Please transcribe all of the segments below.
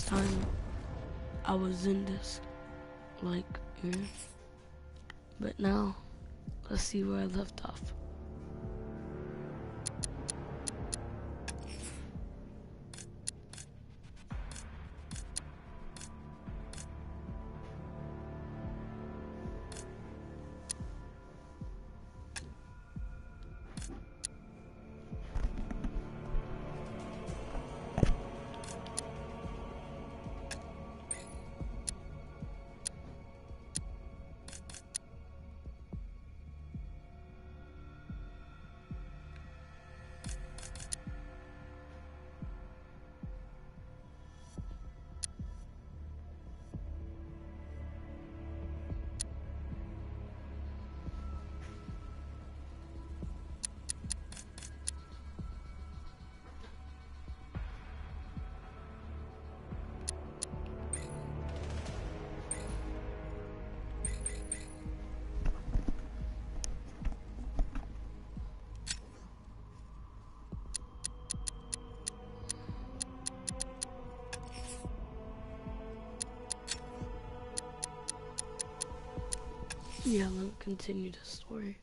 last time I was in this, like, but now, let's see where I left off. Yeah, let's continue the story.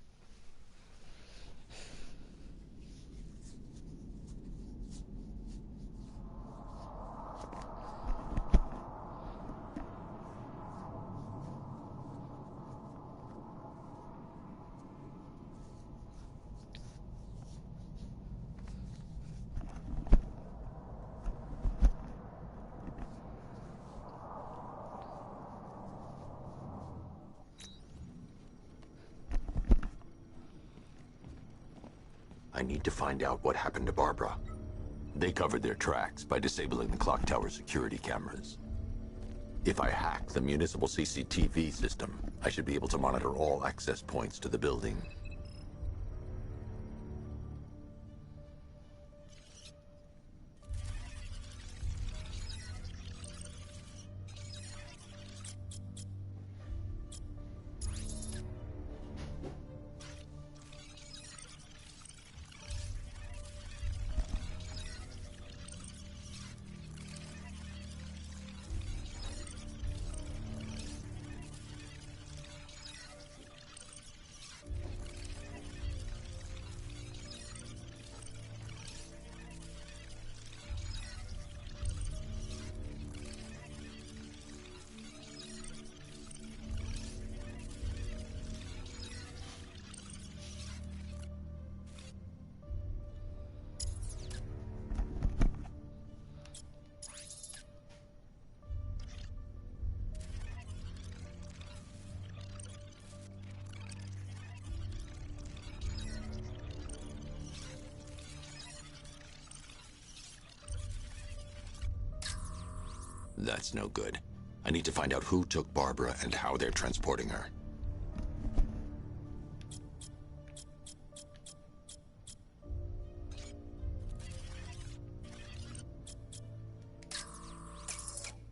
I need to find out what happened to Barbara. They covered their tracks by disabling the clock tower security cameras. If I hack the municipal CCTV system, I should be able to monitor all access points to the building. That's no good. I need to find out who took Barbara and how they're transporting her.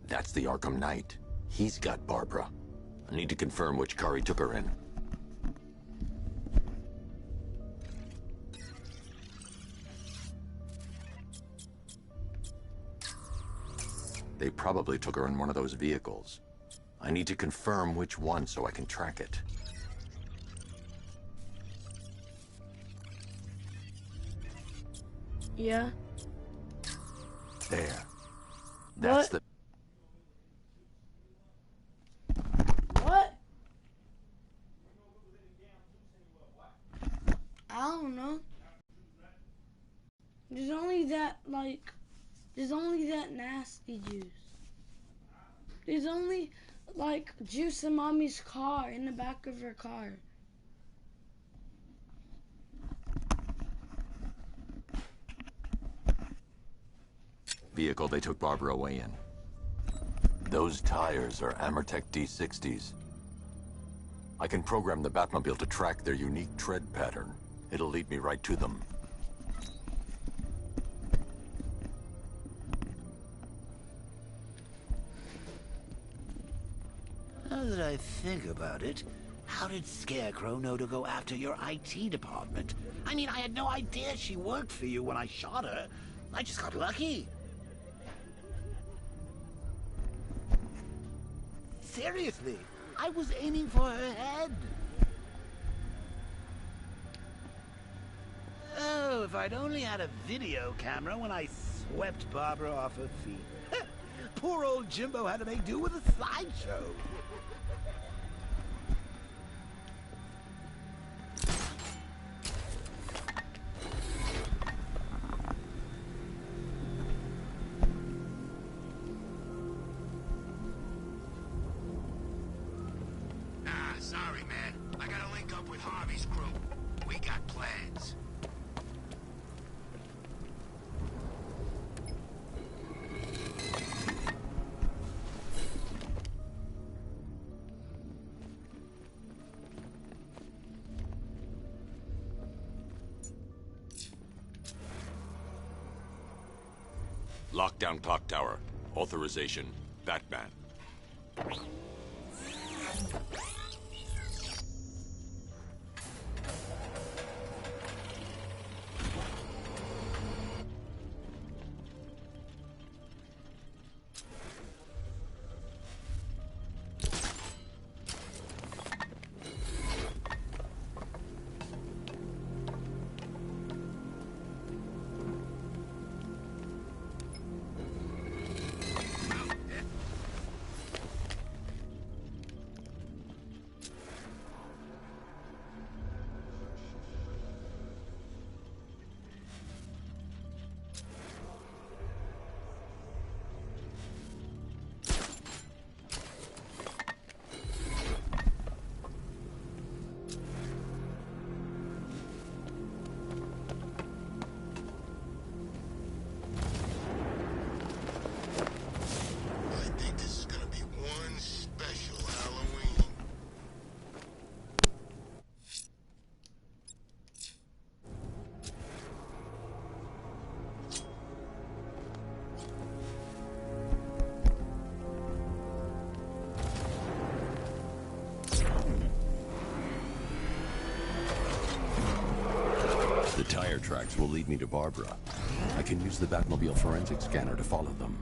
That's the Arkham Knight. He's got Barbara. I need to confirm which car he took her in. They probably took her in one of those vehicles. I need to confirm which one so I can track it. Yeah. There. That's What? What? I don't know. There's only that, like, there's only that nasty juice. There's only, like, juice in Mommy's car, in the back of her car. Vehicle they took Barbara away in. Those tires are Amertech D60s. I can program the Batmobile to track their unique tread pattern. It'll lead me right to them. Now that I think about it, how did Scarecrow know to go after your IT department? I mean, I had no idea she worked for you when I shot her. I just got lucky. Seriously, I was aiming for her head. Oh, if I'd only had a video camera when I swept Barbara off her feet. Poor old Jimbo had to make do with a slideshow. Sorry, man. I gotta link up with Harvey's crew. We got plans. Lockdown clock tower. Authorization, Batman. The tire tracks will lead me to Barbara. I can use the Batmobile forensic scanner to follow them.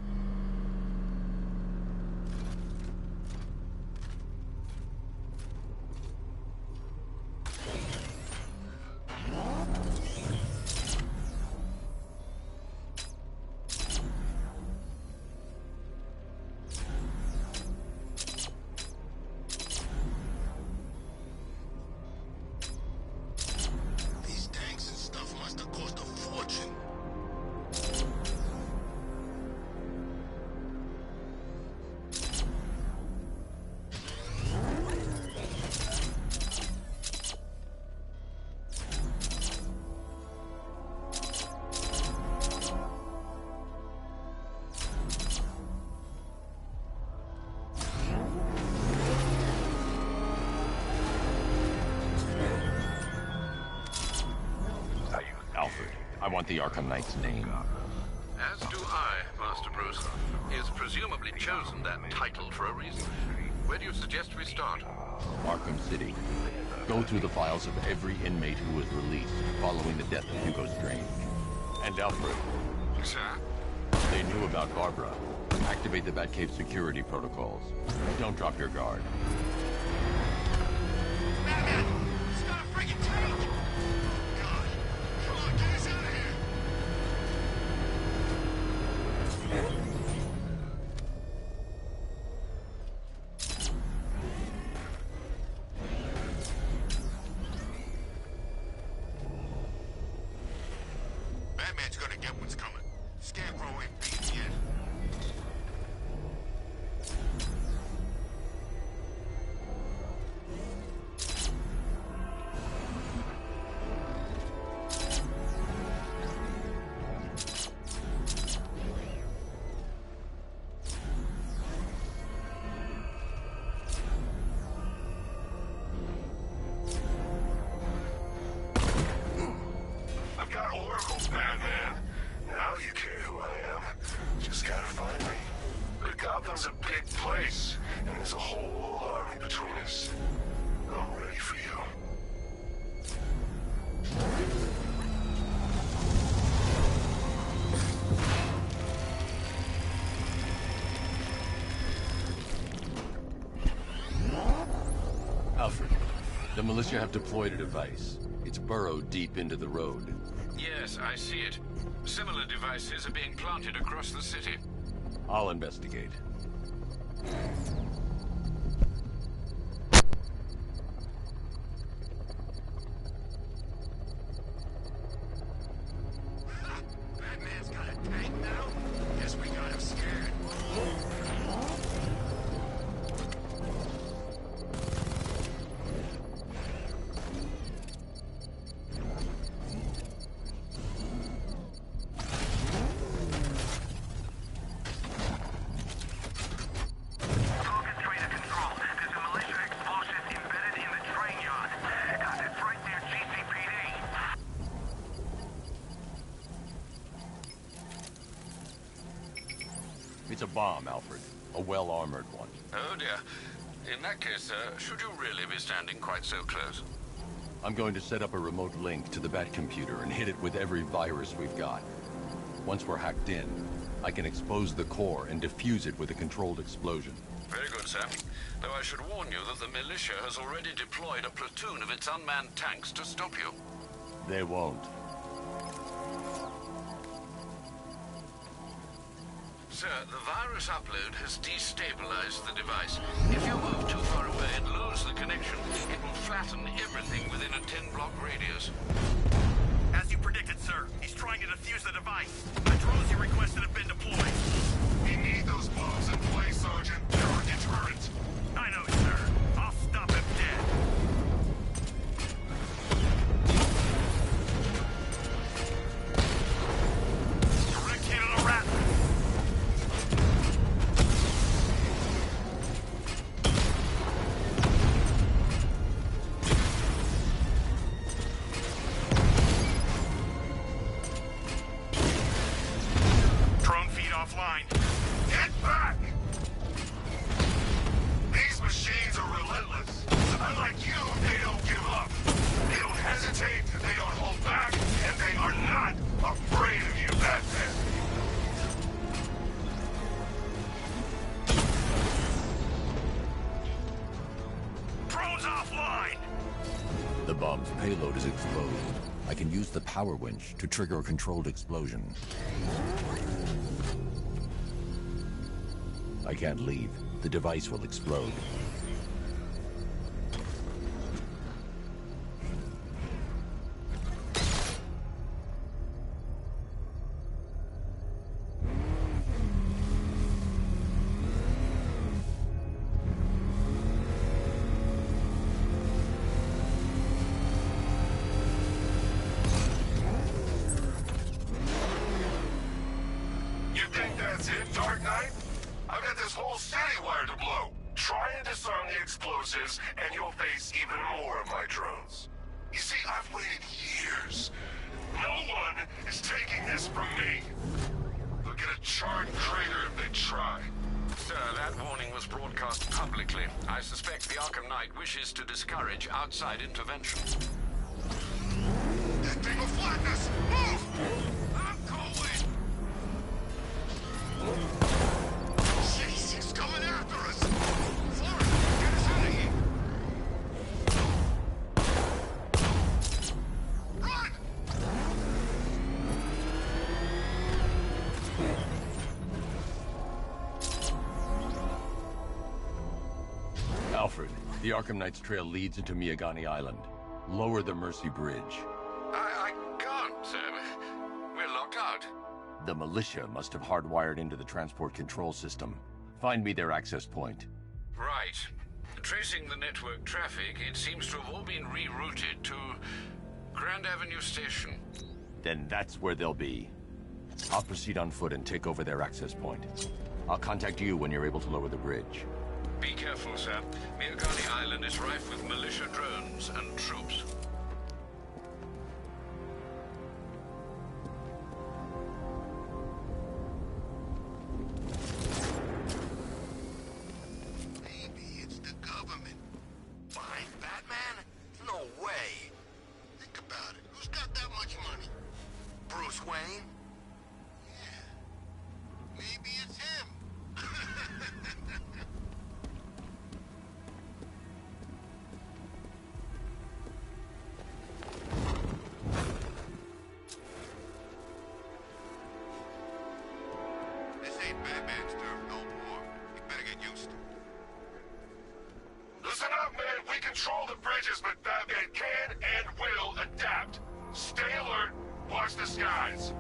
I want the Arkham Knight's name. As do I, Master Bruce. He has presumably chosen that title for a reason. Where do you suggest we start? Arkham City. Go through the files of every inmate who was released following the death of Hugo Strange. And Alfred. Sir? They knew about Barbara. Activate the Batcave security protocols. Don't drop your guard. Batman! It's got a freaking tank! God! Come on, get us out of here! Batman's gonna get what's coming. Scarecrow ain't beat yet. I've got oracles, Batman. Now you care who I am. militia have deployed a device. It's burrowed deep into the road. Yes, I see it. Similar devices are being planted across the city. I'll investigate. Batman's got a tank now? Guess we got him scared. It's a bomb, Alfred. A well-armored one. Oh dear. In that case, should you really be standing quite so close? I'm going to set up a remote link to the Bat computer and hit it with every virus we've got. Once we're hacked in, I can expose the core and defuse it with a controlled explosion. Very good, sir. Though I should warn you that the militia has already deployed a platoon of its unmanned tanks to stop you. They won't. Sir, the virus upload has destabilized the device. If you move too far away and lose the connection, it will flatten everything within a 10-block radius. As you predicted, sir, he's trying to defuse the device. The drones you requested have been deployed. We need those bombs in place, Sergeant. They're our deterrent. I know, sir. I'll stop him dead. Direct hit on the rat. Drone feed offline. Get back! These machines are relentless. Unlike you, they don't give up. They don't hesitate, they don't hold back, and they are not afraid of you, Batman. Drone's offline. The bomb's payload is exposed. I can use the power winch to trigger a controlled explosion. I can't leave. The device will explode. You think that's it, Dark Knight? I've got this whole city wired to blow. Try and disarm the explosives, and you'll face even more of my drones. You see, I've waited years. No one is taking this from me. They'll get a charred crater if they try. Sir, that warning was broadcast publicly. I suspect the Arkham Knight wishes to discourage outside intervention. That thing will flatten us! Move! I'm going! Jeez, he's coming after us! Florida, get us out of here! Run! Alfred, the Arkham Knight's trail leads into Miyagani Island. Lower the Mercy Bridge. I can't, sir. We're locked out. The militia must have hardwired into the transport control system. Find me their access point. Right. Tracing the network traffic, it seems to have all been rerouted to Grand Avenue Station. Then that's where they'll be. I'll proceed on foot and take over their access point. I'll contact you when you're able to lower the bridge. Be careful, sir. Miyagani Island is rife with militia drones and troops. Maybe it's the government. Behind Batman? No way. Think about it. Who's got that much money? Bruce Wayne? Yeah. Maybe it's him. ain't Batman's turf no more. You better get used to it. Listen up, man. We control the bridges, but Batman can and will adapt. Stay alert. Watch the skies.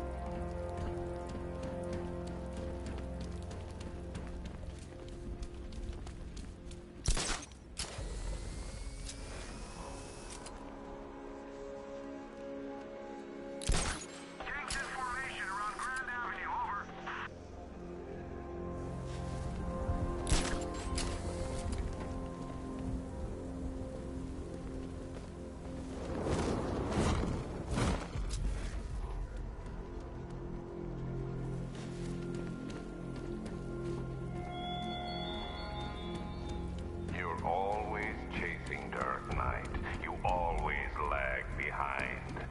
Always chasing Dark Knight. You always lag behind.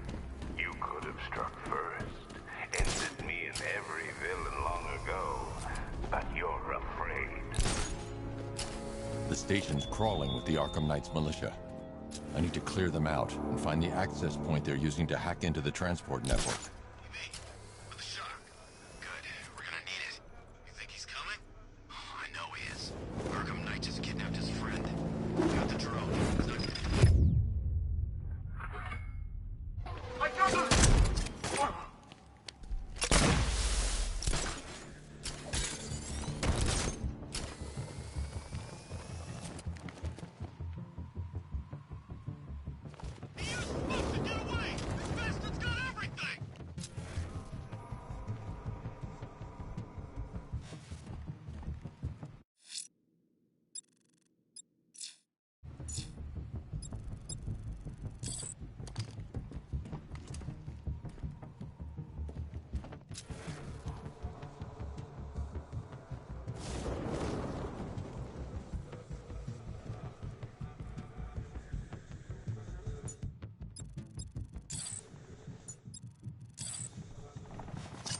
You could have struck first, ended me and every villain long ago, but you're afraid. The station's crawling with the Arkham Knight's militia. I need to clear them out and find the access point they're using to hack into the transport network. Me? With a shock. Good. We're gonna need it. You think he's coming? Oh, I know he is. Arkham Knight just kidnapped his friend. Got the drone. I got him! He used smoke to get away! This bastard's got everything!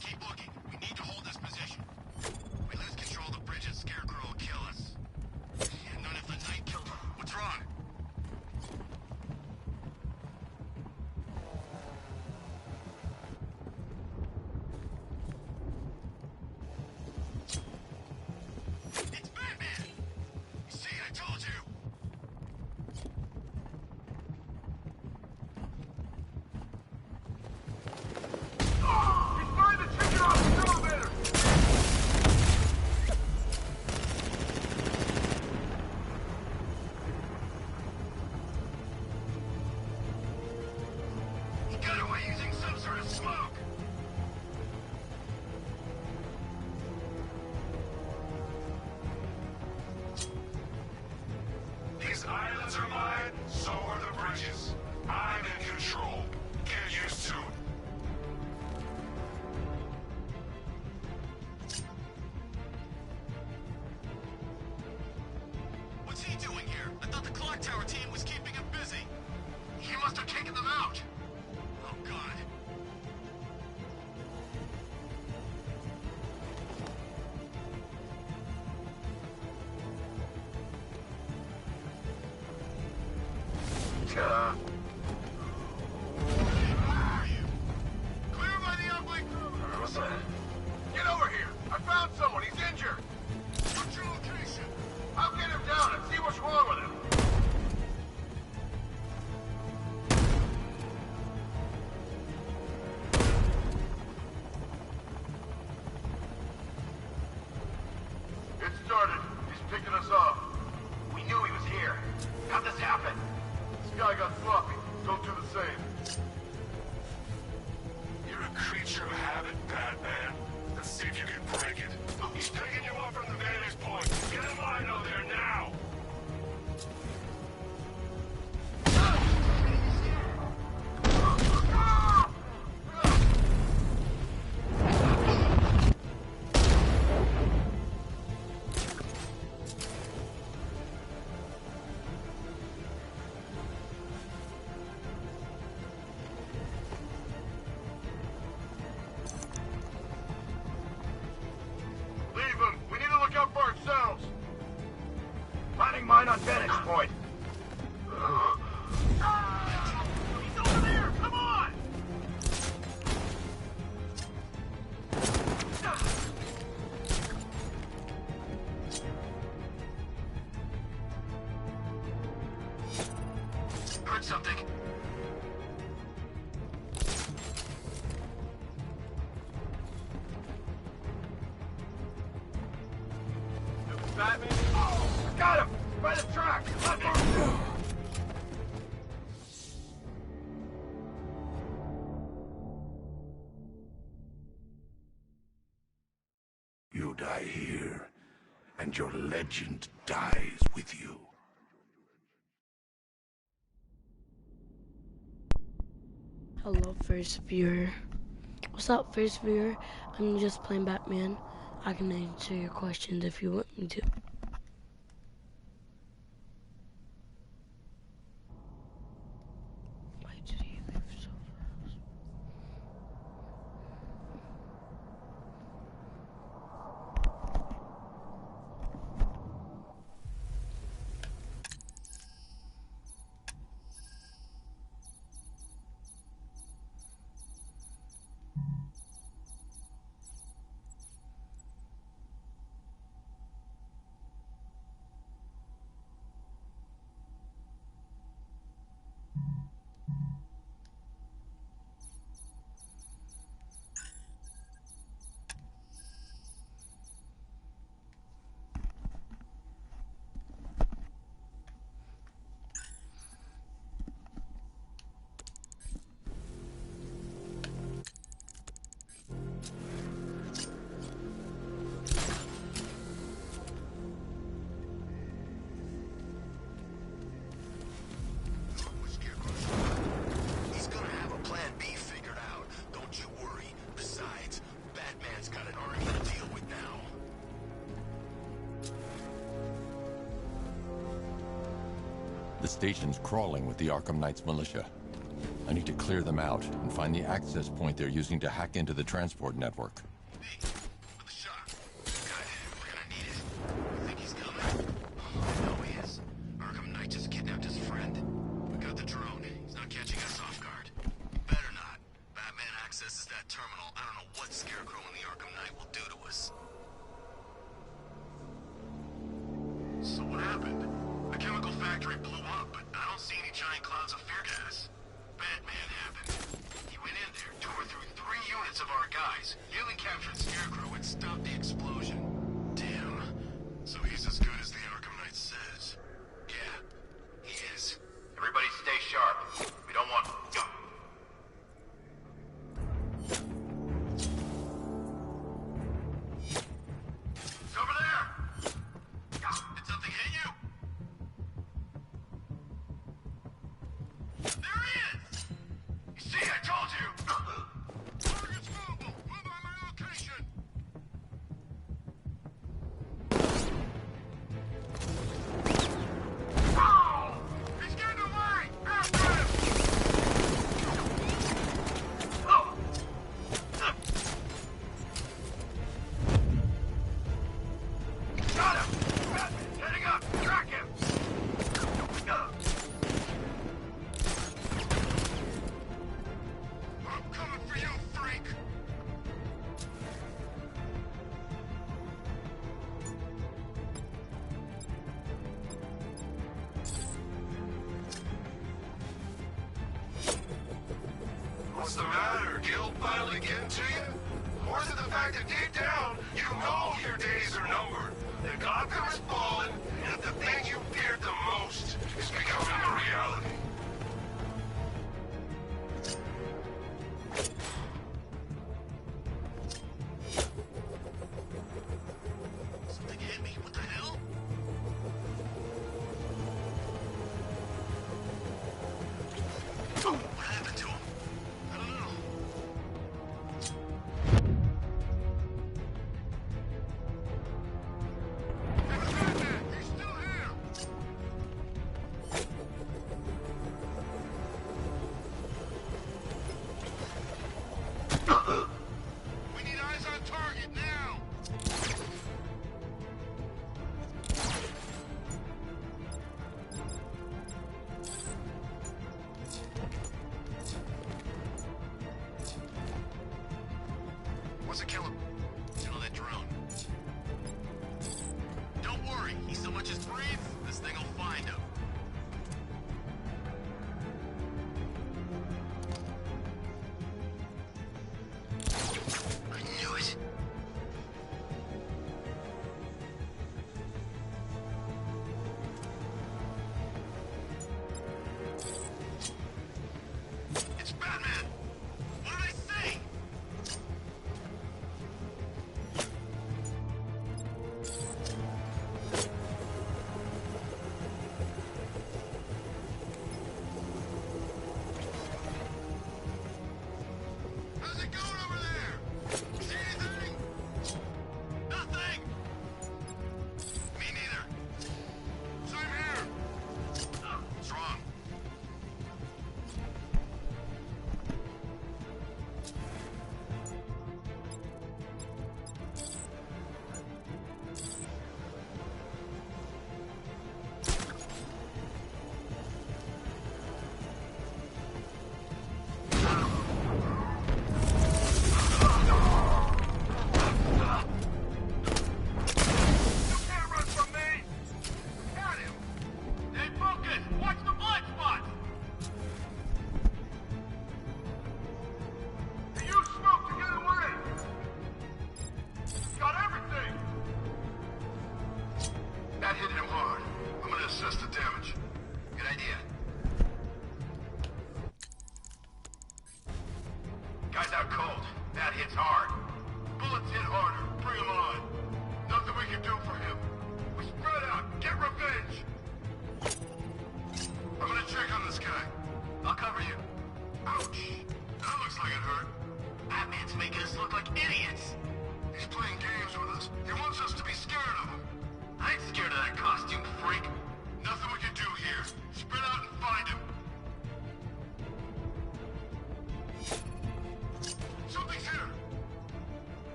Keep looking. We need to hold this position. We lose control of the bridges, Scarecrow will kill us. And none of the night killed him. What's wrong? It's Batman! You see, I told you! He's trying to take it off the elevator! He got away using some sort of smoke! These islands are mine, so are the bridges. I'm in control. Get used to it. What's he doing here? I thought the clock tower team was keeping him busy. He must have taken them out. Oh, God. Where are you? Clear by the uplink. What's that? Get over here. I found someone. He's injured. What's your location? I'll get him down and see what's wrong with him. It started. He's picking us off. We knew he was here. How'd this happen? This guy got sloppy. Don't do the same. You're a creature of habit, Batman. Let's see if you can break it. He's picking you up from the vantage point. Get in line out there now! Leave him. We need to look out for ourselves. Finding mine on vantage point. He's over there! Come on! something? Batman? Oh, got him! By the track! You die here, and your legend dies with you. Hello, first viewer. What's up, first viewer? I'm just playing Batman. I can answer your questions if you want me to. Why did he leave so fast? He's gonna have a plan B figured out. Don't you worry. Besides, Batman's got an army to deal with now. The station's crawling with the Arkham Knight's militia. I need to clear them out and find the access point they're using to hack into the transport network. Hey, with the shot. Got it. We're gonna need it. You think he's coming? I know he is. Arkham Knight just kidnapped his friend. We got the drone. He's not catching us off guard. He better not. Batman accesses that terminal. I don't know what Scarecrow and the Arkham Knight will do to us. So what happened? The chemical factory blew up, but I don't see any giant clouds of fear gas. Batman happened. He went in there, tore through 3 units of our guys, nearly captured Scarecrow and stopped the explosion. Damn. So he's as good as the Arkham Knight says. Yeah, he is. Everybody stay sharp. We don't want... It's over there! Did something hit you? There he is! You see, I told you! Target's mobile! Move on my location! Oh! He's getting away! After him! Oh! Got him! Batman's heading up! Track him! I'm coming for you, freak! What's the matter? Guilt finally getting to you? Or is it the fact that deep down, you know your days are numbered? That Gotham is fallen, and that the thing you feared the most is becoming a reality? Something hit me. What the hell? What happened to him? I don't know. He's still here! We need eyes on target now! What's a killer? You know that drone. Don't worry, he so much as breathes, this thing will find him.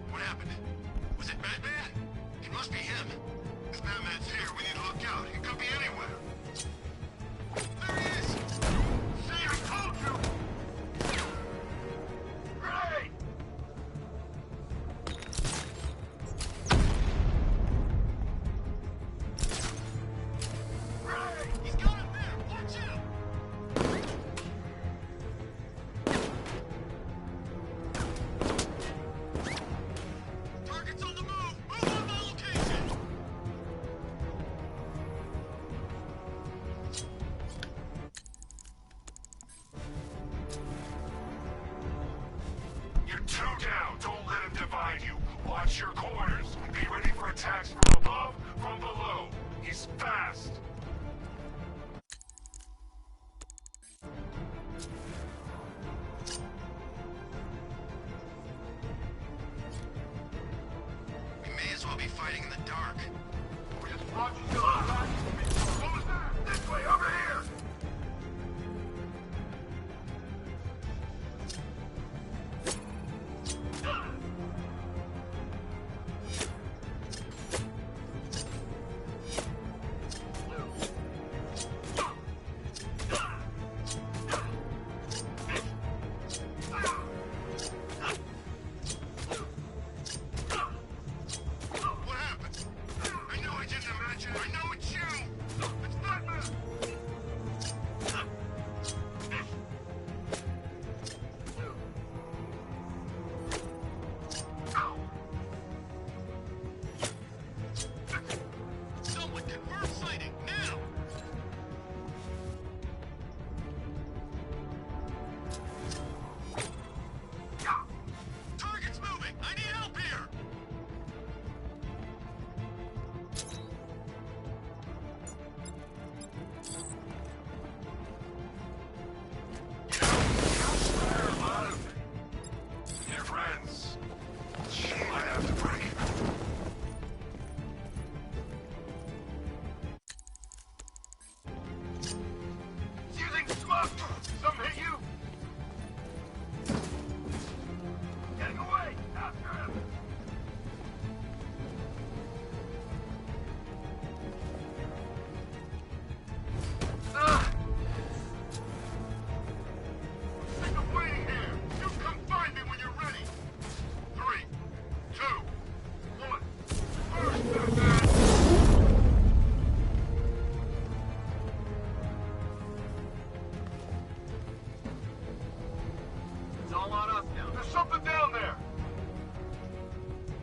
What happened? Was it Batman? It must be him. If Batman's here, we need to look out. He could be anywhere. There he is! See, I told you! Great! Great! He's got him there! Watch out! Target's on the move! Move on my location! You're two down. Don't let him divide you. Watch your corners. Be ready for attacks from above, from below. He's fast. We may as well be fighting in the dark. We're just watching you. What was that? This way, over here. What happened? I know I didn't imagine. I know it's you! It's Batman! Someone confirm sighting, now! Target's moving! I need help here! Your friends. She might have to break. Using smoke! Some hit you! Getting away! After him! Ah! Sick of waiting here! You come find me when you're ready! 3, 2, 1. First, Batman! It's all on us now. There's something down there!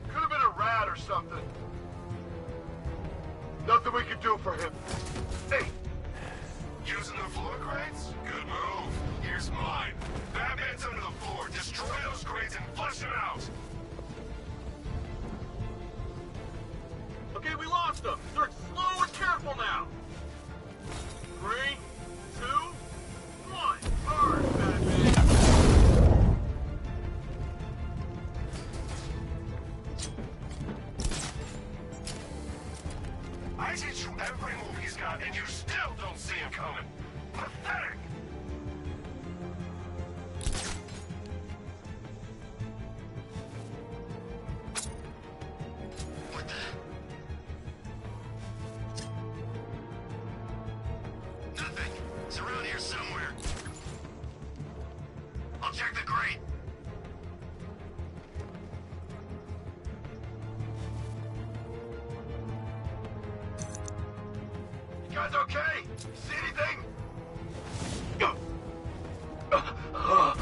Could have been a rat or something. Nothing we can do for him. Hey! Using the floor crates? Good move. Here's mine. Batman's under the floor. Destroy those crates and flush him out. Okay, we lost them! They're slow and careful now! 3, 2, 1. Hard, Batman! I teach you every move he's got, and you still don't see him coming. Pathetic! What the? Nothing! It's around here somewhere. I'll check the crate. You guys okay? See anything? Ah!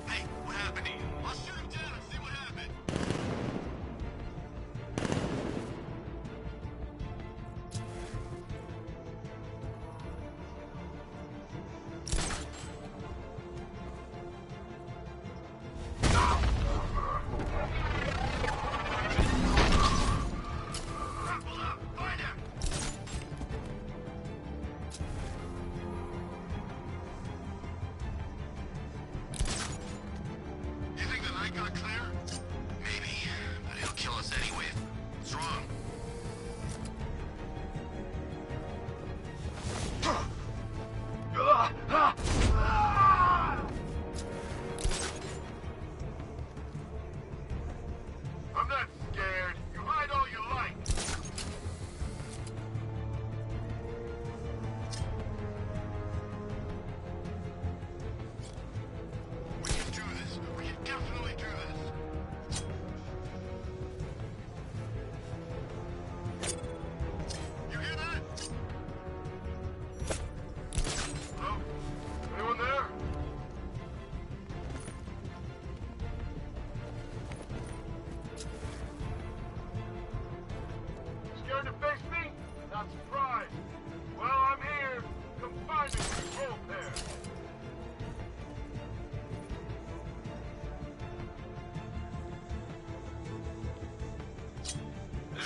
Hey, what happened to you? I'll shoot him down and see what happened.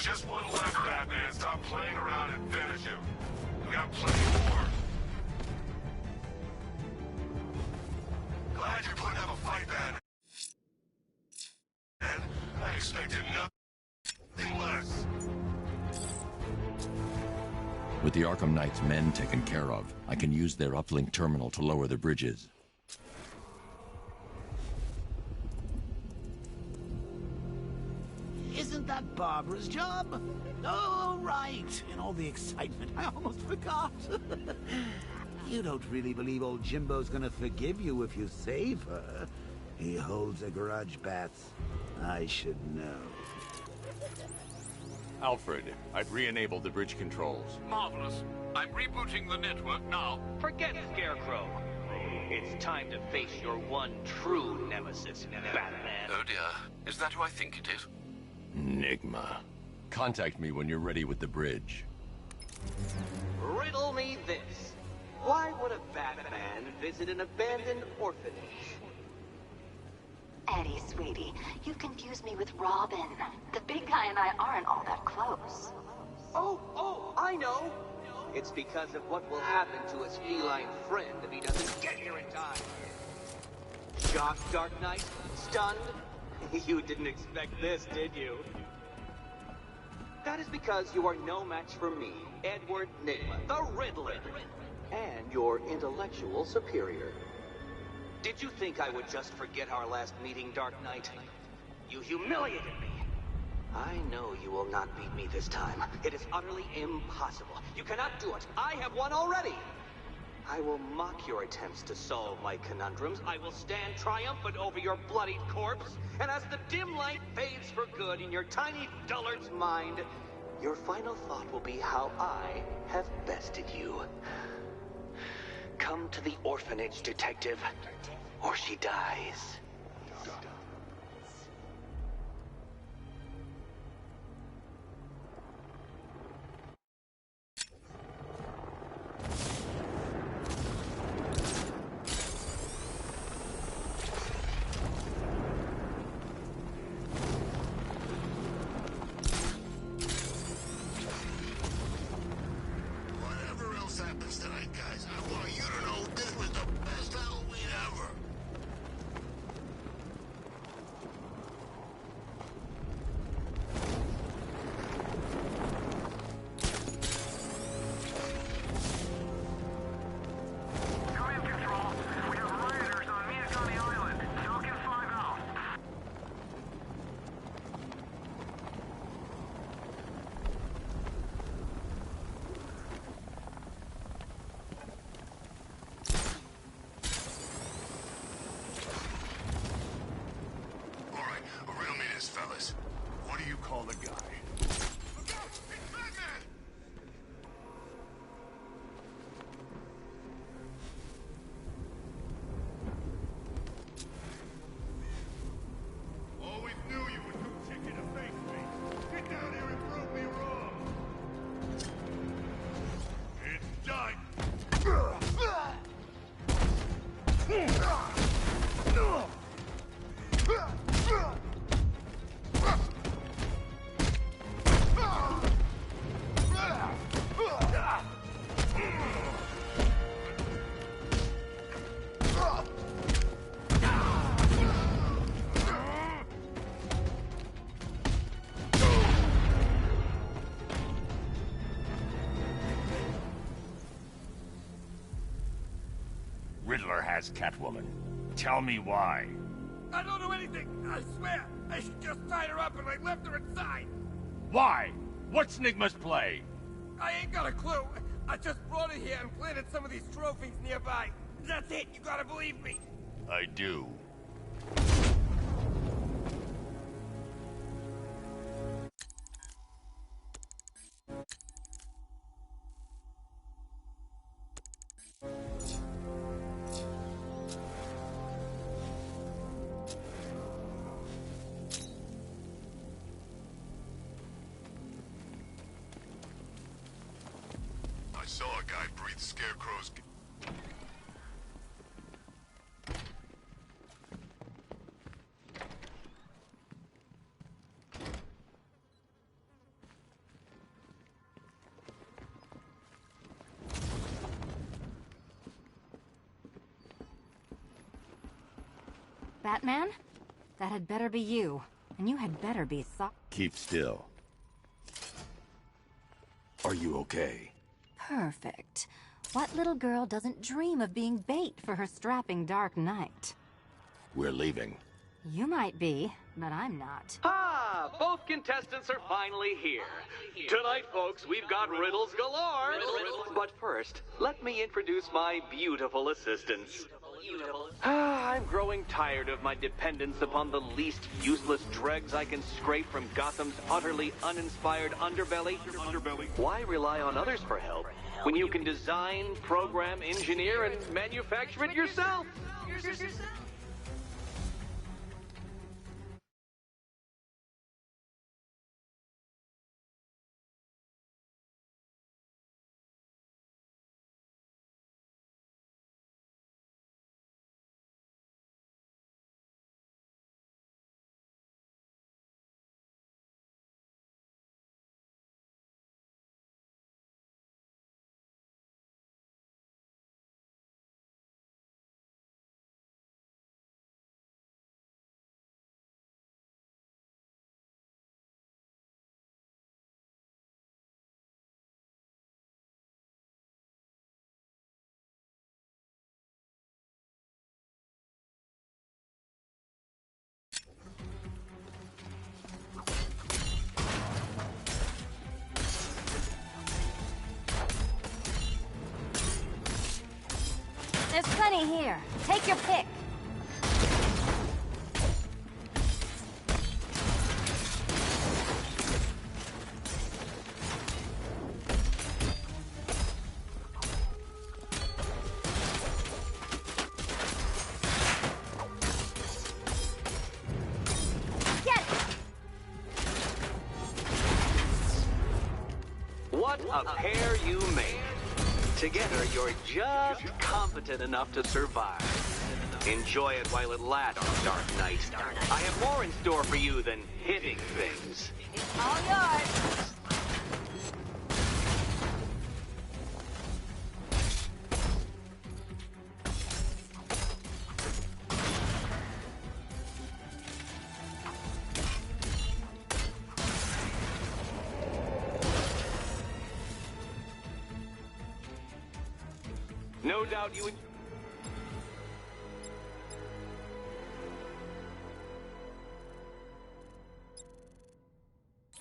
There's just one left, Batman. Stop playing around and finish him. We got plenty more. Glad you're putting up a fight, Batman. I expected nothing less. With the Arkham Knight's men taken care of, I can use their uplink terminal to lower the bridges. Isn't that Barbara's job? Oh, right. In all the excitement, I almost forgot. You don't really believe old Jimbo's gonna forgive you if you save her. He holds a grudge, Bats. I should know. Alfred, I've re-enabled the bridge controls. Marvelous. I'm rebooting the network now. Forget Scarecrow. It's time to face your one true nemesis, Batman. Oh dear. Is that who I think it is? Enigma. Contact me when you're ready with the bridge. Riddle me this. Why would a Batman visit an abandoned orphanage? Eddie, sweetie, you confused me with Robin. The big guy and I aren't all that close. Oh, I know. It's because of what will happen to his feline friend if he doesn't get here in time. Shocked, Dark Knight? Stunned? You didn't expect this, did you? That is because you are no match for me, Edward Nygma, the Riddler, and your intellectual superior. Did you think I would just forget our last meeting, Dark Knight? You humiliated me. I know you will not beat me this time. It is utterly impossible. You cannot do it. I have won already. I will mock your attempts to solve my conundrums. I will stand triumphant over your bloodied corpse. And as the dim light fades for good in your tiny dullard's mind, your final thought will be how I have bested you. Come to the orphanage, detective, or she dies. Whatever else happens tonight, guys, I want you to know this was the best Halloween ever. Come in, Control. We have rioters on Miyazaki Island. Falcon 5 out. All right, riddle me this, fellas. What do you call the guy? Look out! It's Batman! Always knew you were too chicken to face me. Get down here and prove me wrong. It's done. Riddler has Catwoman. Tell me why. I don't know anything. I swear. I just tied her up and I left her inside. Why? What's Nygma's play? I ain't got a clue. I just brought her here and planted some of these trophies nearby. That's it. You gotta believe me. I do. I saw a guy breathe Scarecrow's... Batman? That had better be you. And you had better be Keep still. Are you okay? Perfect. What little girl doesn't dream of being bait for her strapping Dark Knight? We're leaving. You might be, but I'm not. Ah, both contestants are finally here. Tonight, folks, we've got riddles galore. But first, let me introduce my beautiful assistants. I'm growing tired of my dependence upon the least useless dregs I can scrape from Gotham's utterly uninspired underbelly. Why rely on others for help when you can design, program, engineer, and manufacture it yourself? There's plenty here. Take your pick. What a pair you made. Together, you're just competent enough to survive. Enjoy it while it lasts, Dark Knight. I have more in store for you than hitting things. All yours. No doubt you would...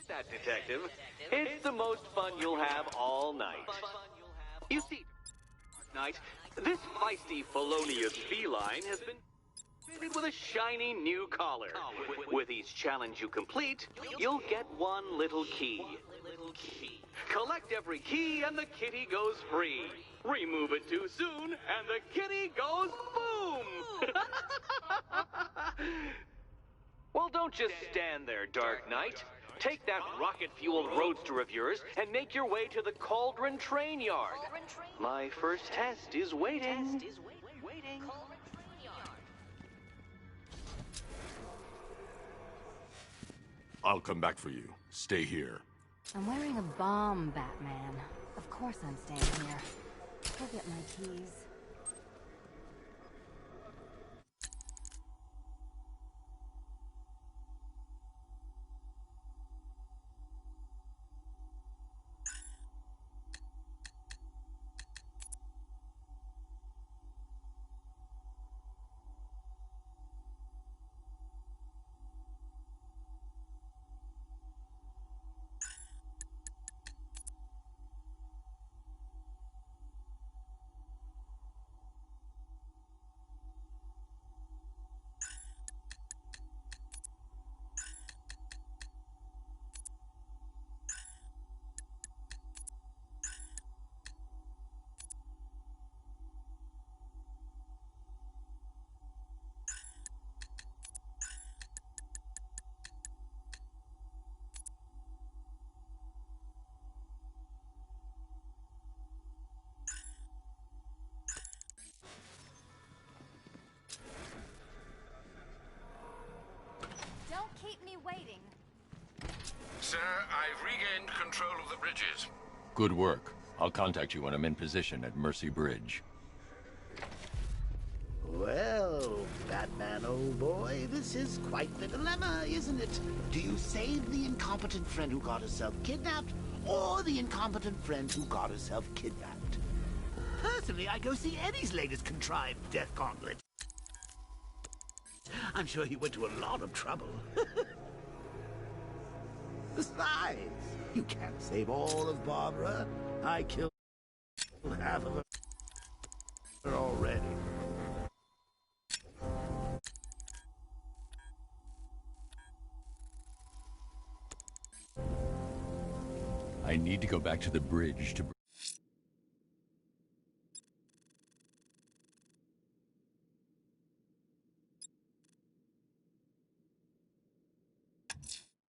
That, detective. It's the most fun you'll have all night. You see, Knight, this feisty, felonious feline has been fitted with a shiny new collar. With each challenge you complete, you'll get one little key. Collect every key and the kitty goes free. Remove it too soon and the kitty goes boom! Well, don't just stand there, Dark Knight. Take that rocket-fueled roadster of yours and make your way to the Cauldron Train Yard. My first test is waiting. I'll come back for you. Stay here. I'm wearing a bomb, Batman. Of course I'm staying here. Go get my keys. Keep me waiting. Sir, I've regained control of the bridges. Good work. I'll contact you when I'm in position at Mercy Bridge. Well, Batman, old boy, this is quite the dilemma, isn't it? Do you save the incompetent friend who got herself kidnapped, or the incompetent friend who got herself kidnapped? Personally, I go see Eddie's latest contrived death gauntlet. I'm sure he went to a lot of trouble. Besides, you can't save all of Barbara. I killed half of her already. I need to go back to the bridge to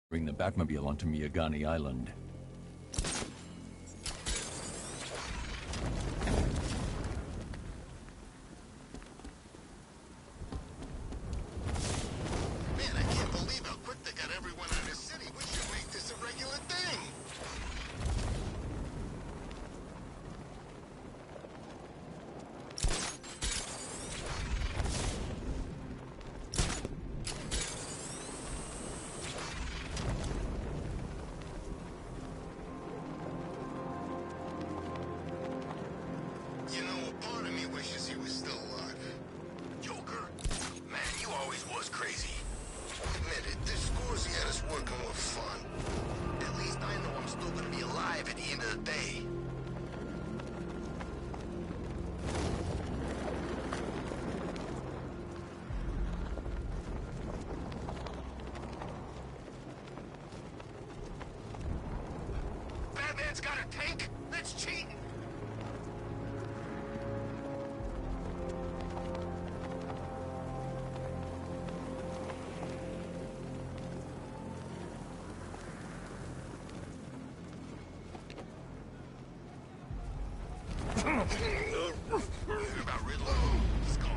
bring the Batmobile onto Miyagani Island. Man, I can't believe how quick they got everyone out of the city. We should make this a regular thing. You know, a part of me wishes he was still alive. Joker? Man, you always was crazy. Admit it, this scores he had us working were fun. At least I know I'm still gonna be alive at the end of the day. Batman's got a tank? That's cheating! About Riddler. Let's go.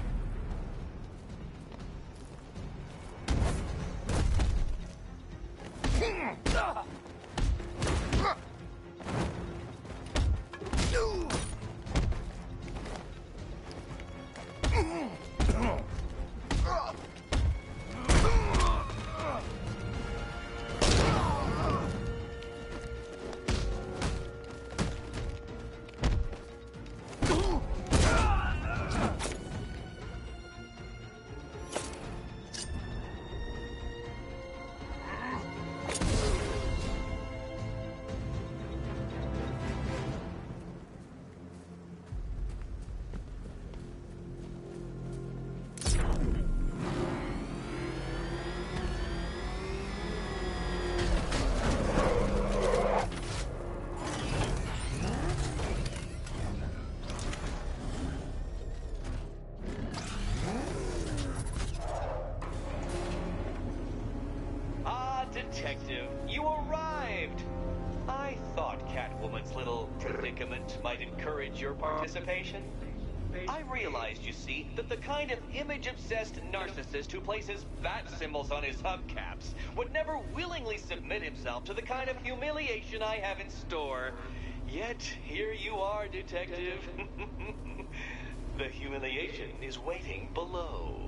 Detective, you arrived! I thought Catwoman's little predicament might encourage your participation. I realized, you see, that the kind of image-obsessed narcissist who places bat symbols on his hubcaps would never willingly submit himself to the kind of humiliation I have in store. Yet, here you are, Detective. The humiliation is waiting below.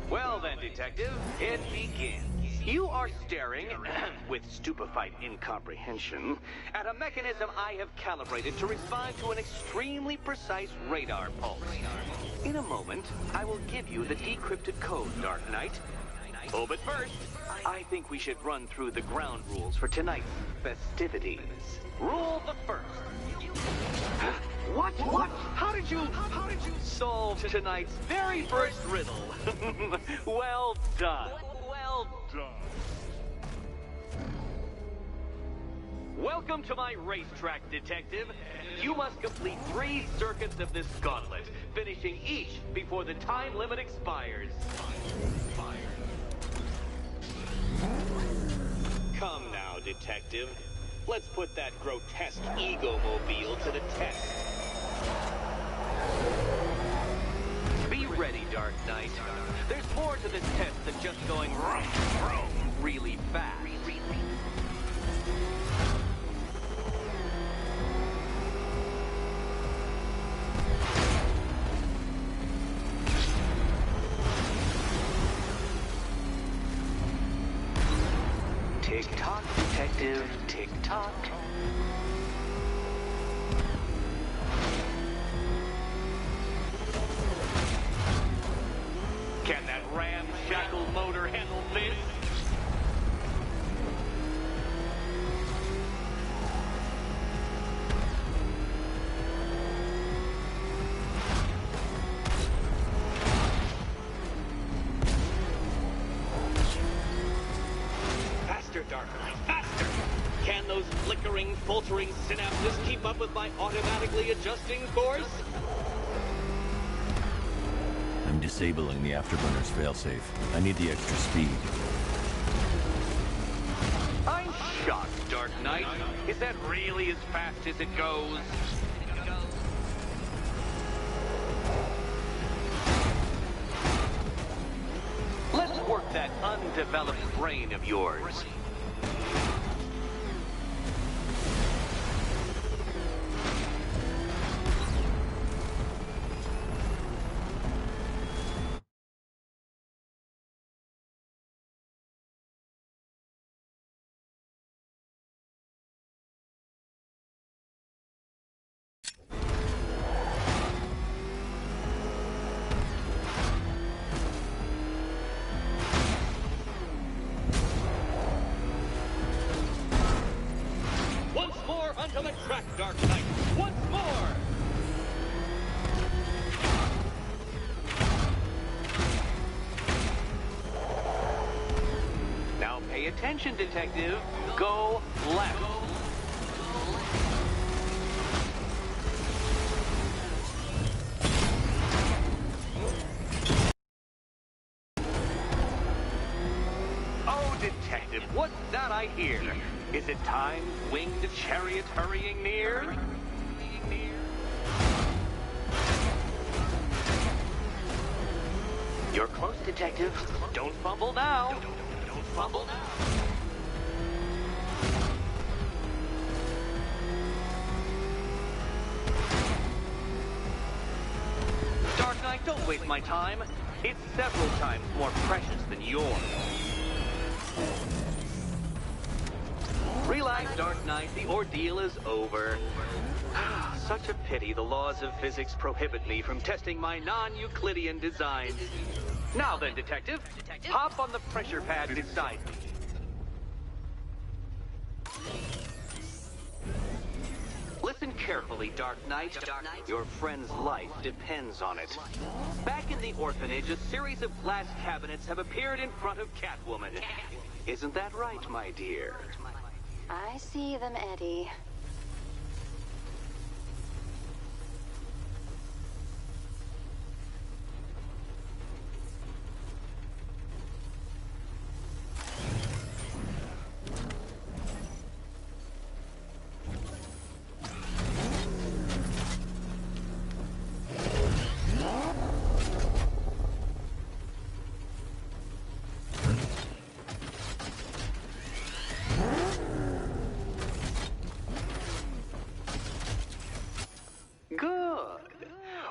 Well then, Detective, it begins. You are staring, with stupefied incomprehension, at a mechanism I have calibrated to respond to an extremely precise radar pulse. In a moment, I will give you the decrypted code, Dark Knight. Oh, but first, I think we should run through the ground rules for tonight's festivities. Rule the first. What? How did you solve tonight's very first riddle? Well done. Well done. Welcome to my racetrack, Detective. You must complete 3 circuits of this gauntlet, finishing each before the time limit expires. Come now, Detective. Let's put that grotesque ego-mobile to the test. ready, Dark Knight. There's more to this test than just going vroom, vroom really fast. Tick-tock, detective, tick-tock. Can that ramshackle motor handle this? Faster, Dark Knight, faster! Can those flickering, faltering synapses keep up with my automatically adjusting course? I'm disabling the afterburner's failsafe. I need the extra speed. I'm shocked, Dark Knight. Is that really as fast as it goes? Let's work that undeveloped brain of yours. Once more onto the track, Dark Knight. Once more! Now pay attention, detective. Go left. Oh, detective, what's that I hear? Is it time, winged chariot hurrying near? You're close, detective. Don't fumble now. Don't fumble now. Dark Knight, don't waste my time. It's several times more precious than yours. Relax, Dark Knight. The ordeal is over. Such a pity the laws of physics prohibit me from testing my non-Euclidean designs. Now then, detective, hop on the pressure pad beside me. Listen carefully, Dark Knight. Your friend's life depends on it. Back in the orphanage, a series of glass cabinets have appeared in front of Catwoman. Isn't that right, my dear? I see them, Eddie.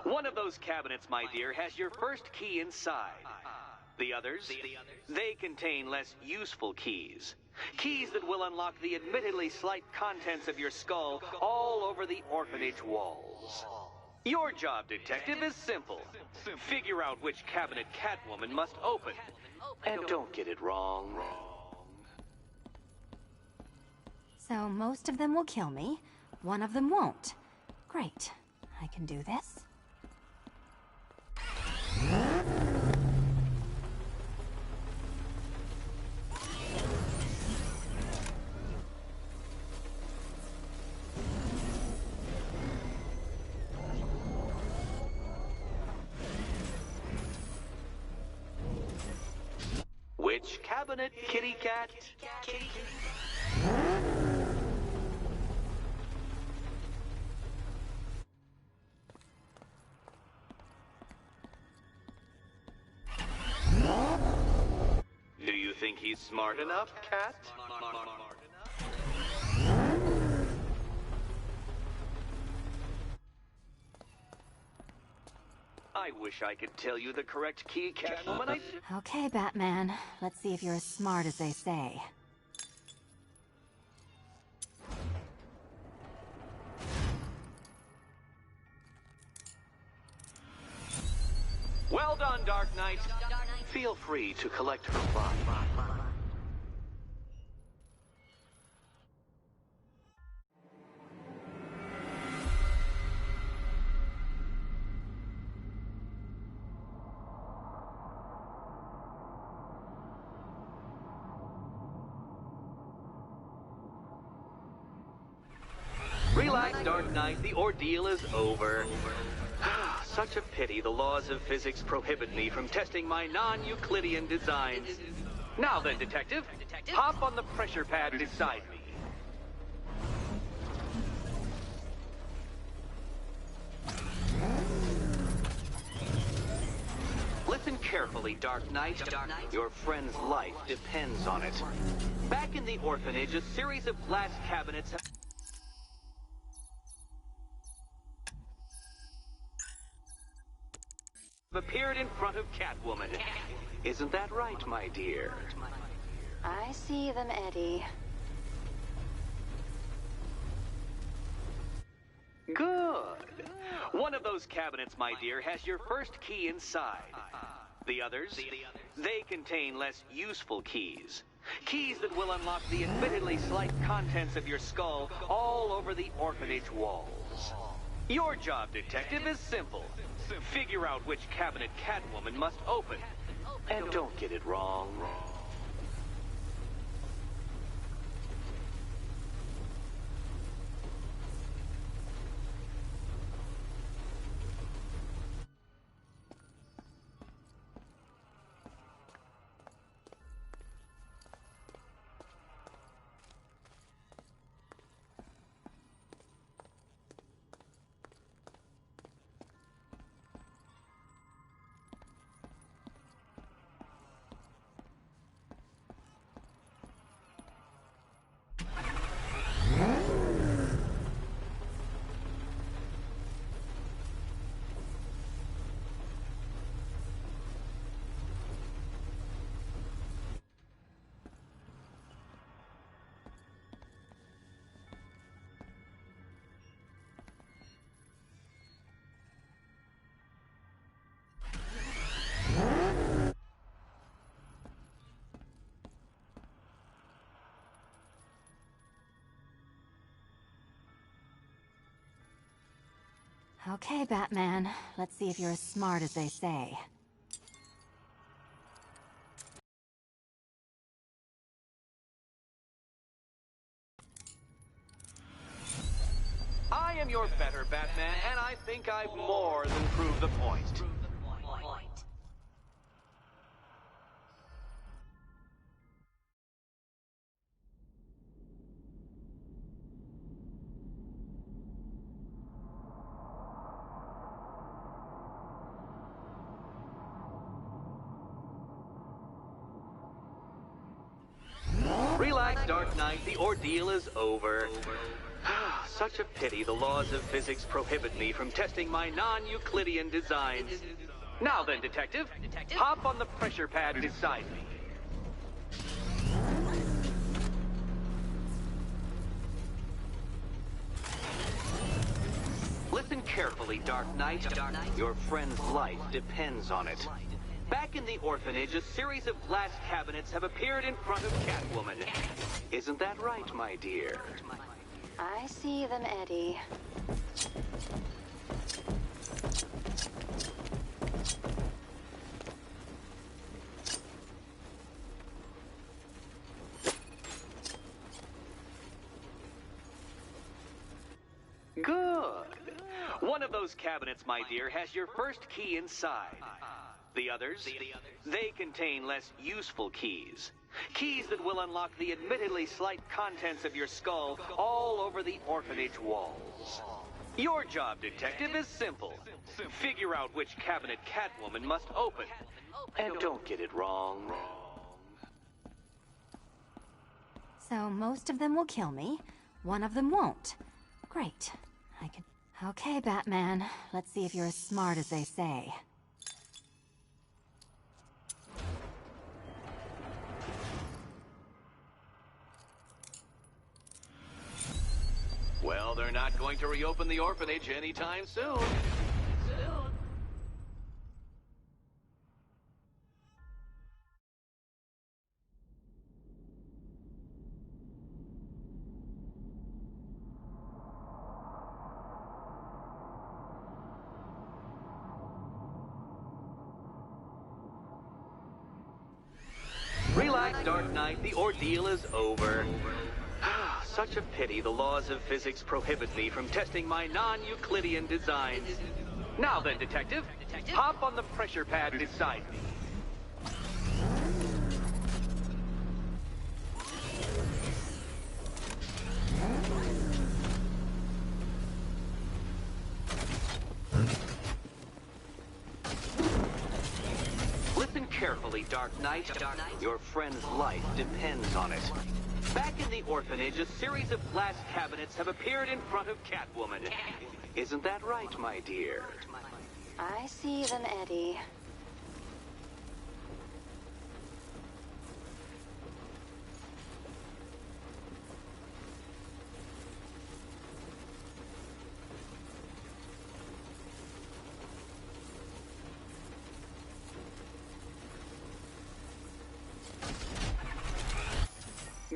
One of those cabinets, my dear, has your first key inside. The others, they contain less useful keys. Keys that will unlock the admittedly slight contents of your skull all over the orphanage walls. Your job, detective, is simple. Figure out which cabinet Catwoman must open. And don't get it wrong. So most of them will kill me. One of them won't. Great. I can do this. Which cabinet, kitty cat? think he's smart enough, Cat? I wish I could tell you the correct key, Catwoman. Okay, Batman. Let's see if you're as smart as they say. Well done, Dark Knight. Feel free to collect her body. Relax, Dark Knight. The ordeal is over. Such a pity the laws of physics prohibit me from testing my non-Euclidean designs. Now then, Detective, hop on the pressure pad beside me. Listen carefully, Dark Knight. Your friend's life depends on it. Back in the orphanage, a series of glass cabinets have appeared in front of Catwoman. Isn't that right, my dear? I see them, Eddie. Good. One of those cabinets, my dear, has your first key inside. The others, they contain less useful keys. Keys that will unlock the admittedly slight contents of your skull all over the orphanage walls. Your job, Detective, is simple. Figure out which cabinet Catwoman must open. And don't get it wrong. Okay, Batman. Let's see if you're as smart as they say. I am your better Batman, and I think I've more than proved the point. Relax, Dark Knight. The ordeal is over. Such a pity the laws of physics prohibit me from testing my non-Euclidean designs. Now then, Detective, hop on the pressure pad beside me. Listen carefully, Dark Knight. Your friend's life depends on it. Back in the orphanage, a series of glass cabinets have appeared in front of Catwoman. Isn't that right, my dear? I see them, Eddie. Good. One of those cabinets, my dear, has your first key inside. The others, they contain less useful keys. Keys that will unlock the admittedly slight contents of your skull all over the orphanage walls. Your job, Detective, is simple. Figure out which cabinet Catwoman must open. And don't get it wrong. So most of them will kill me. One of them won't. Great. I can... Okay, Batman. Let's see if you're as smart as they say. Well, they're not going to reopen the orphanage anytime soon. Relax, Dark Knight. The ordeal is over. Such a pity the laws of physics prohibit me from testing my non-Euclidean designs. Now then, Detective, hop on the pressure pad beside me. Listen carefully, Dark Knight. Your friend's life depends on it. Back in the orphanage, a series of glass cabinets have appeared in front of Catwoman. Isn't that right, my dear? I see them, Eddie.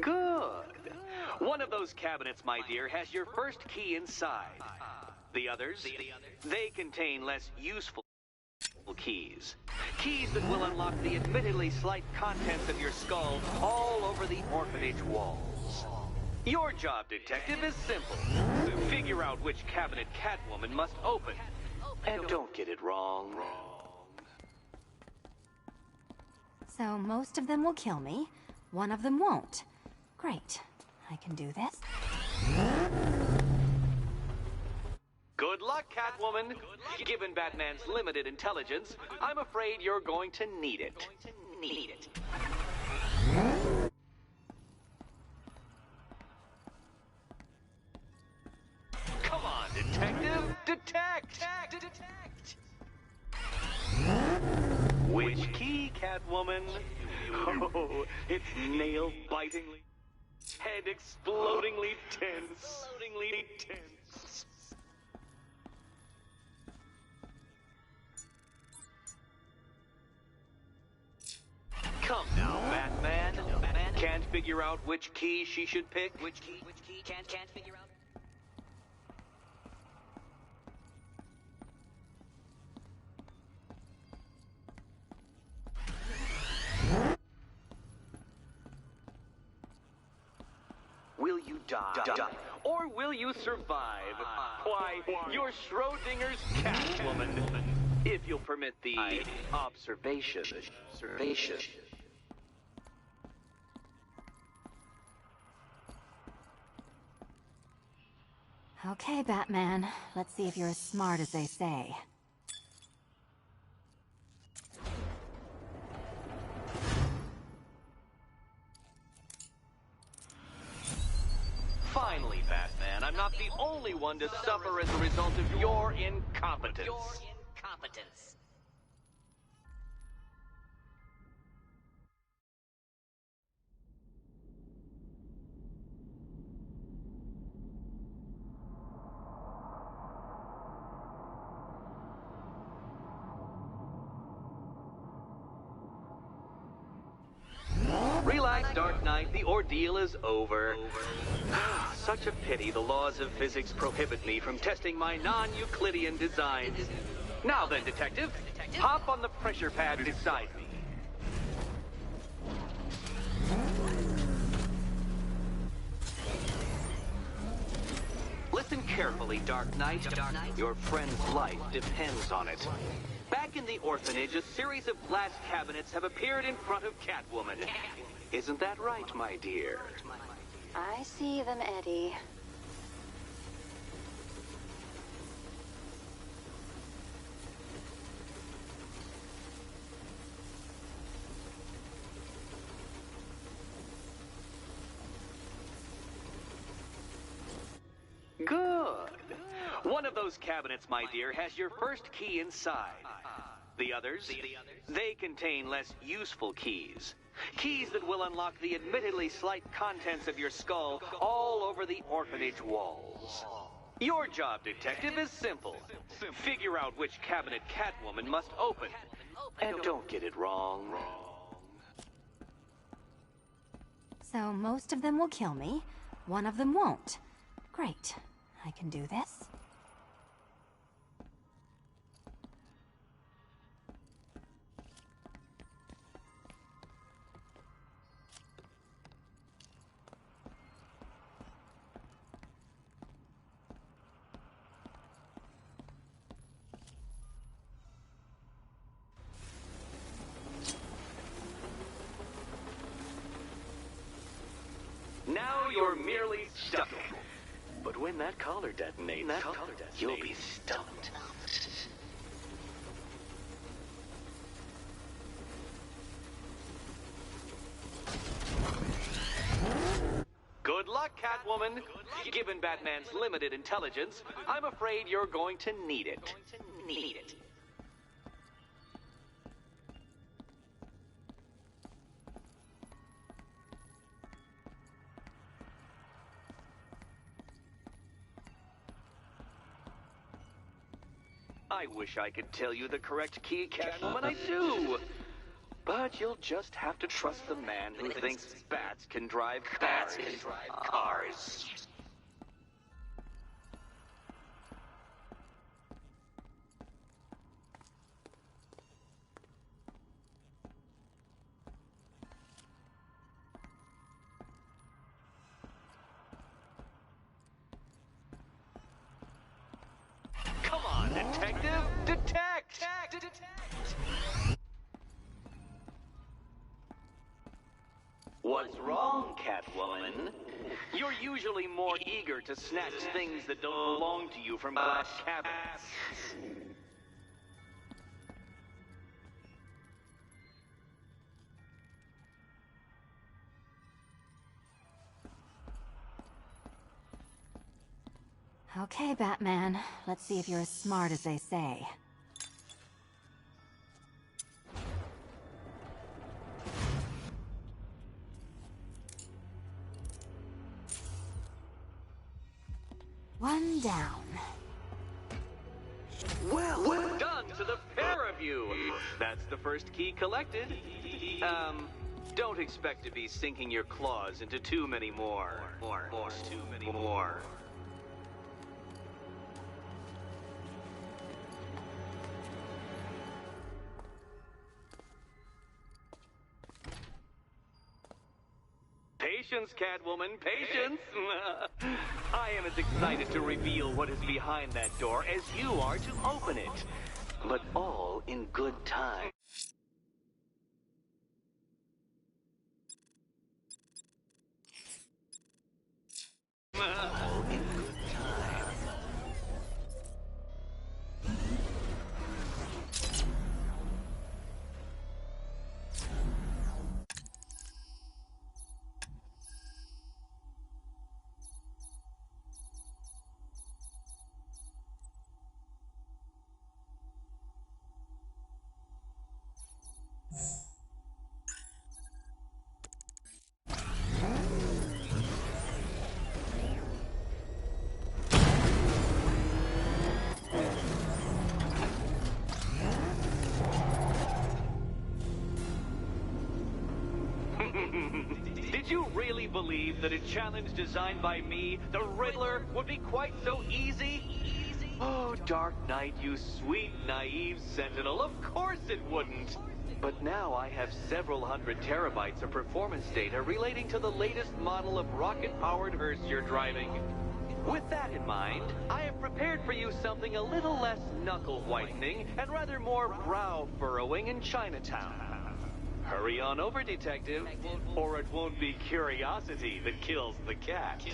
Good. One of those cabinets, my dear, has your first key inside. The others, they contain less useful keys. Keys that will unlock the admittedly slight contents of your skull all over the orphanage walls. Your job, Detective, is simple. Figure out which cabinet Catwoman must open. And don't get it wrong. So most of them will kill me. One of them won't. Great. I can do this. Good luck, Catwoman. Given Batman's limited intelligence, I'm afraid you're going to need it. Come on, Detective! Detect! Which key, Catwoman? Oh, it's nail-bitingly, head-explodingly tense. Come now, Batman. Can't figure out which key she should pick? Which key? Can't figure out? Will you die? Or will you survive? Why, you're Schrodinger's Catwoman. If you'll permit the observation. Okay, Batman. Let's see if you're as smart as they say. Finally, Batman, I'm not the only one to suffer as a result of your incompetence. Relax, Dark Knight. The ordeal is over. Such a pity the laws of physics prohibit me from testing my non-Euclidean designs. Now then, Detective, hop on the pressure pad beside me. Listen carefully, Dark Knight. Your friend's life depends on it. Back in the orphanage, a series of glass cabinets have appeared in front of Catwoman. Isn't that right, my dear? I see them, Eddie. those cabinets, my dear, has your first key inside. The others? They contain less useful keys. Keys that will unlock the admittedly slight contents of your skull all over the orphanage walls. Your job, detective, is simple. Figure out which cabinet Catwoman must open. And don't get it wrong. So most of them will kill me, one of them won't. Great. I can do this. Now you're merely stuck. But when that collar detonates, you'll be stumped. Good luck, Catwoman. Given Batman's limited intelligence, I'm afraid you're going to need it. I wish I could tell you the correct key, Catwoman, I do. But you'll just have to trust the man who thinks bats can drive cars. Come on, detective! Detect! What's wrong, Catwoman? You're usually more eager to snatch things that don't belong to you from glass cabinets. Okay, Batman. Let's see if you're as smart as they say. One down. Well done to the pair of you. That's the first key collected. Don't expect to be sinking your claws into too many more. Too many more. Patience, Catwoman, patience! I am as excited to reveal what is behind that door as you are to open it. But all in good time. All in good time. Did you really believe that a challenge designed by me, the Riddler, would be quite so easy? Oh, Dark Knight, you sweet, naive sentinel, of course it wouldn't. But now I have several hundred terabytes of performance data relating to the latest model of rocket-powered hearse you're driving. With that in mind, I have prepared for you something a little less knuckle-whitening and rather more brow-furrowing in Chinatown. Hurry on over, detective, or it won't be curiosity that kills the cat.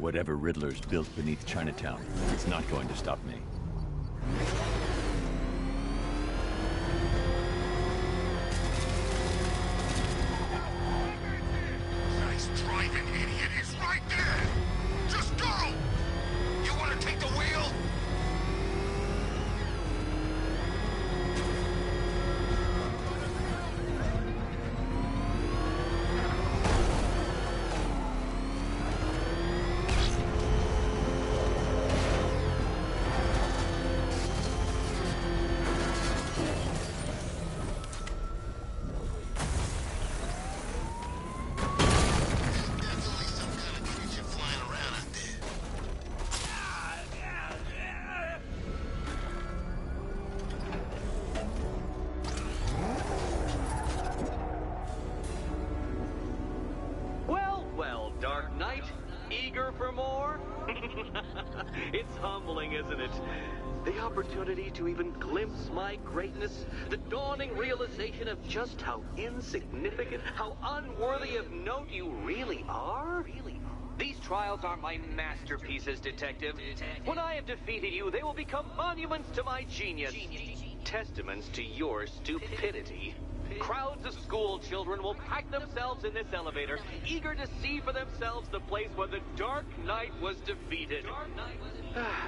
Whatever Riddler's built beneath Chinatown, it's not going to stop me. Nice driving, idiot. He's right there. Just go. You want to take the wheel? Well, Dark Knight, eager for more? It's humbling, isn't it? The opportunity to even glimpse my greatness, the dawning realization of just how insignificant, how unworthy of note you really are? These trials are my masterpieces, Detective. When I have defeated you, they will become monuments to my genius, testaments to your stupidity. Crowds of school children will pack themselves in this elevator, eager to see for themselves the place where the Dark Knight was defeated.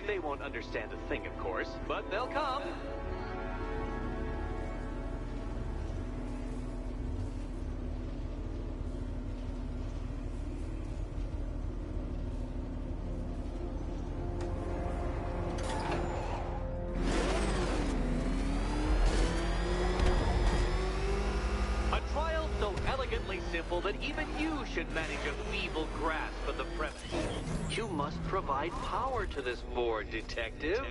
They won't understand a thing, of course, but they'll come. Simple that even you should manage a feeble grasp of the premise. You must provide power to this board, Detective.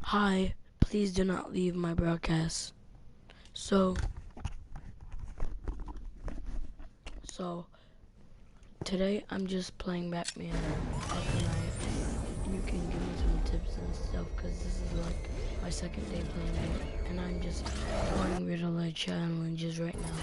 Hi, please do not leave my broadcast. So today I'm just playing Batman Arkham Knight. You can give me some tips and stuff, because this is like my second day playing it, and I'm just going Riddler challenges right now.